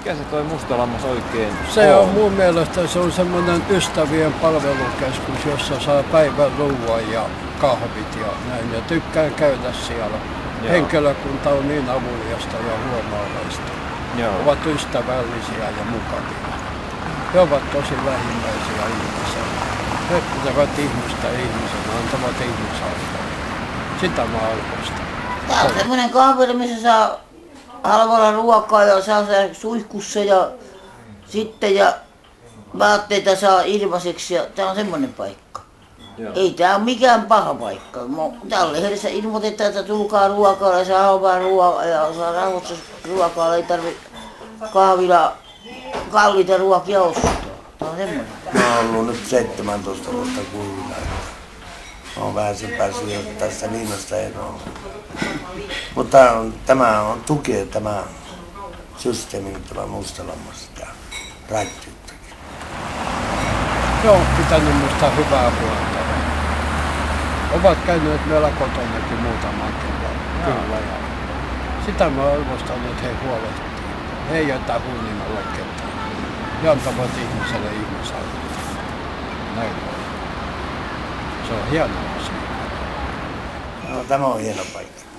Mikä se toi Mustalammas oikein Se on mun mielestä se on semmoinen ystävien palvelukeskus, jossa saa päivän ruoan ja kahvit ja näin. Ja tykkään käydä siellä. Joo. Henkilökunta on niin avuliasta ja huomaavaista. Joo. Ovat ystävällisiä ja mukavia. He ovat tosi lähimmäisiä ihmisiä. He pitävät ihmistä ihmisenä, antavat ihmisarvoa. Sitä mä arvostan. Tää on semmonen kahvila, missä saa halvalla ruokaa ja saa suihkussa ja sitten ja vaatteita saa ilmaiseksi ja tää on semmonen paikka. Joo. Ei tää on mikään paha paikka. Täällä lehdessä ilmoitetaan, että tulkaa ruokaa ja saa halvaa ruokaa ja saa rauhassa ruokaa, ei tarvi kahvilla kalliita ruokia ostaa. Tää on semmonen. Mä oon ollut nyt 17 vuotta kuivilla. Mä oon vähän päässyt jo tästä liinasta eroon. Mutta tämä on tukea tämä systeemi, tämä Mustalammas ja Raittiuttakin. Ne on pitänyt musta hyvää huolta. Ovat käyneet meillä kotonakin muutaman kerran. Kyllä. Ja sitä mä arvostan, että he huolehtii. He ei jätä hunnimella ketään. He antavat ihmiselle ihmisarvoa. Näin on. Se on hieno asia. No, tämä on hieno paikka.